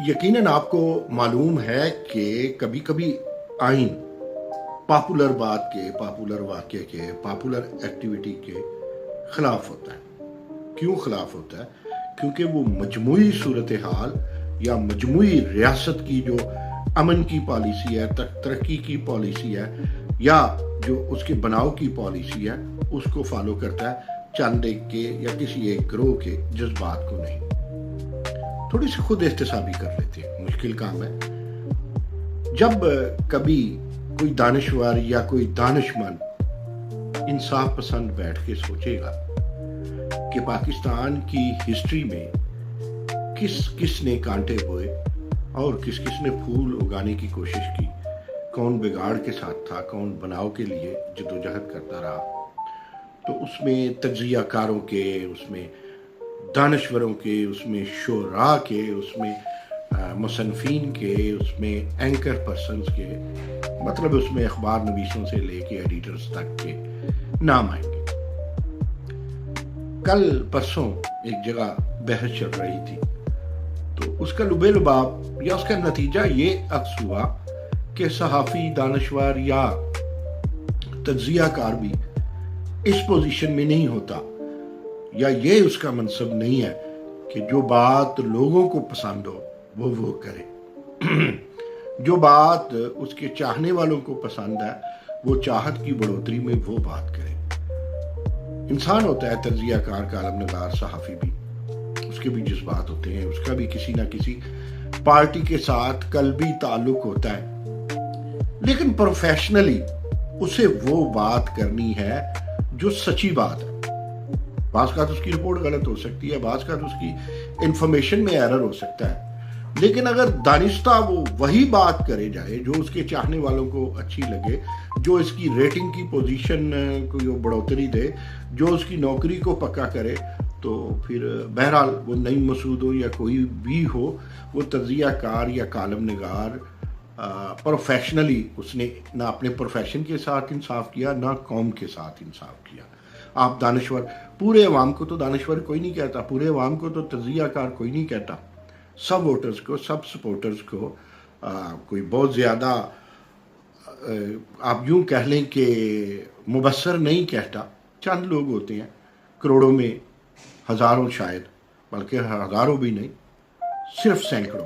یقیناً آپ کو معلوم ہے کہ کبھی کبھی آئین پاپولر بات کے، پاپولر واقعے کے، پاپولر ایکٹیویٹی کے خلاف ہوتا ہے۔ کیوں خلاف ہوتا ہے؟ کیونکہ وہ مجموعی صورتحال یا مجموعی ریاست کی جو امن کی پالیسی ہے، ترقی کی پالیسی ہے، یا جو اس کے بناؤ کی پالیسی ہے، اس کو فالو کرتا ہے، چند ایک کے یا کسی ایک گروہ کے جذبات کو نہیں۔ تھوڑی سی خود احتسابی کر لیتے ہیں، مشکل کام ہے۔ جب کبھی کوئی دانشور یا کوئی دانشمند انصاف پسند بیٹھ کے سوچے گا کہ پاکستان کی ہسٹری میں کس کس نے کانٹے بوئے اور کس کس نے پھول اگانے کی کوشش کی، کون بگاڑ کے ساتھ تھا، کون بناؤ کے لیے جدوجہد کرتا رہا، تو اس میں تجزیہ کاروں کے، اس میں دانشوروں کے، اس میں شعراء کے، اس میں مصنفین کے، اس میں اینکر پرسنز کے، مطلب اس میں اخبار نویسوں سے لے کے ایڈیٹرز تک کے نام آئیں گے۔ کل پرسوں ایک جگہ بحث چل رہی تھی، تو اس کا لبے لباب یا اس کا نتیجہ یہ عکس ہوا کہ صحافی، دانشور یا تجزیہ کار بھی اس پوزیشن میں نہیں ہوتا، یا یہ اس کا منصب نہیں ہے کہ جو بات لوگوں کو پسند ہو وہ کرے، جو بات اس کے چاہنے والوں کو پسند ہے وہ چاہت کی بڑھوتری میں وہ بات کرے۔ انسان ہوتا ہے تجزیہ کار، کالم نگار، صحافی بھی، اس کے بھی جذبات ہوتے ہیں، اس کا بھی کسی نہ کسی پارٹی کے ساتھ قلبی تعلق ہوتا ہے، لیکن پروفیشنلی اسے وہ بات کرنی ہے جو سچی بات ہے۔ بعض کا اس کی رپورٹ غلط ہو سکتی ہے، بعض کا اس کی انفارمیشن میں ایرر ہو سکتا ہے، لیکن اگر دانستہ وہ وہی بات کرے جائے جو اس کے چاہنے والوں کو اچھی لگے، جو اس کی ریٹنگ کی پوزیشن کو بڑھوتری دے، جو اس کی نوکری کو پکا کرے، تو پھر بہرحال وہ نعیم مسعود ہو یا کوئی بھی ہو، وہ تجزیہ کار یا کالم نگار پروفیشنلی اس نے نہ اپنے پروفیشن کے ساتھ انصاف کیا، نہ قوم کے ساتھ انصاف کیا۔ آپ دانشور، پورے عوام کو تو دانشور کوئی نہیں کہتا، پورے عوام کو تو تجزیہ کار کوئی نہیں کہتا، سب ووٹرز کو، سب سپورٹرز کو کوئی بہت زیادہ آپ یوں کہہ لیں کہ مبصر نہیں کہتا، چند لوگ ہوتے ہیں، کروڑوں میں، ہزاروں شاید، بلکہ ہزاروں بھی نہیں، صرف سینکڑوں،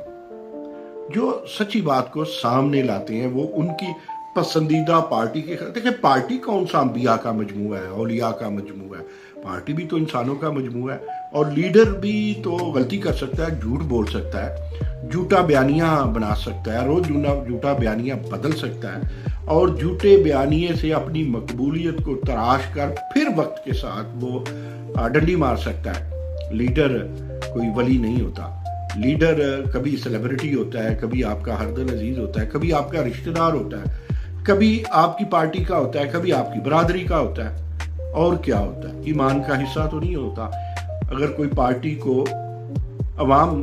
جو سچی بات کو سامنے لاتے ہیں۔ وہ ان کی پسندیدہ پارٹی کے خلاف، دیکھیں پارٹی کون سا انبیاء کا مجموعہ ہے، اولیاء کا مجموعہ ہے، پارٹی بھی تو انسانوں کا مجموعہ ہے، اور لیڈر بھی تو غلطی کر سکتا ہے، جھوٹ بول سکتا ہے، جھوٹا بیانیہ بنا سکتا ہے، روز جھوٹا بیانیہ بدل سکتا ہے، اور جھوٹے بیانیے سے اپنی مقبولیت کو تراش کر پھر وقت کے ساتھ وہ ڈنڈی مار سکتا ہے۔ لیڈر کوئی ولی نہیں ہوتا، لیڈر کبھی سیلیبریٹی ہوتا ہے، کبھی آپ کا ہردل عزیز ہوتا ہے، کبھی آپ کا رشتہ دار ہوتا ہے، کبھی آپ کی پارٹی کا ہوتا ہے، کبھی آپ کی برادری کا ہوتا ہے، اور کیا ہوتا ہے، ایمان کا حصہ تو نہیں ہوتا۔ اگر کوئی پارٹی کو عوام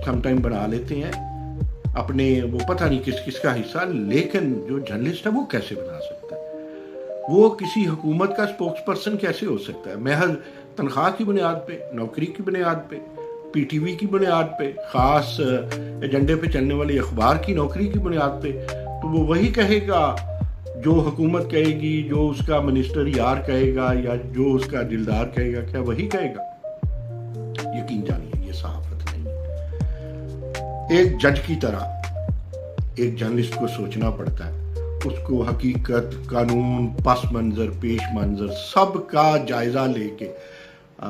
سم ٹائم بنا لیتے ہیں اپنے، وہ پتہ نہیں کس کس کا حصہ، لیکن جو جرنلسٹ ہے وہ کیسے بنا سکتا ہے؟ وہ کسی حکومت کا سپوکس پرسن کیسے ہو سکتا ہے؟ محض تنخواہ کی بنیاد پہ، نوکری کی بنیاد پہ، پی ٹی وی کی بنیاد پہ، خاص ایجنڈے پہ چلنے والی اخبار کی نوکری کی بنیاد پہ، تو وہ وہی کہے گا جو حکومت کہے گی، جو اس کا منسٹر یار کہے گا، یا جو اس کا دلدار کہے گا، کیا وہی کہے گا؟ یقین جانیے یہ صحافت نہیں ہے۔ ایک جج کی طرح ایک جرنلسٹ کو سوچنا پڑتا ہے، اس کو حقیقت، قانون، پس منظر، پیش منظر سب کا جائزہ لے کے،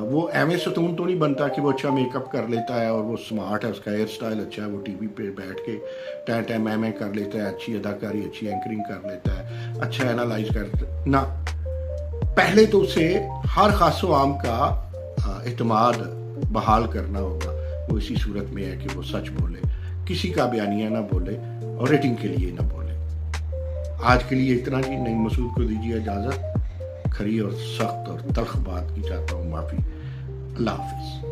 وہ ایم اے ستون تو نہیں بنتا کہ وہ اچھا میک اپ کر لیتا ہے اور وہ سمارٹ ہے، اس کا ہیئر سٹائل اچھا ہے، وہ ٹی وی پہ بیٹھ کے ٹائم ٹائم میں کر لیتا ہے، اچھی اداکاری، اچھی اینکرنگ کر لیتا ہے، اچھا اینالائز کرتا ہے، نہ، پہلے تو اسے ہر خاص و عام کا اعتماد بحال کرنا ہوگا۔ وہ اسی صورت میں ہے کہ وہ سچ بولے، کسی کا بیانیہ نہ بولے، اور ریٹنگ کے لیے نہ بولے۔ آج کے لیے اتنا جی، نعیم مسعود کو دیجیے اجازت، کھری اور سخت اور تلخ بات کی چاہتا ہوں معافی۔ اللہ حافظ۔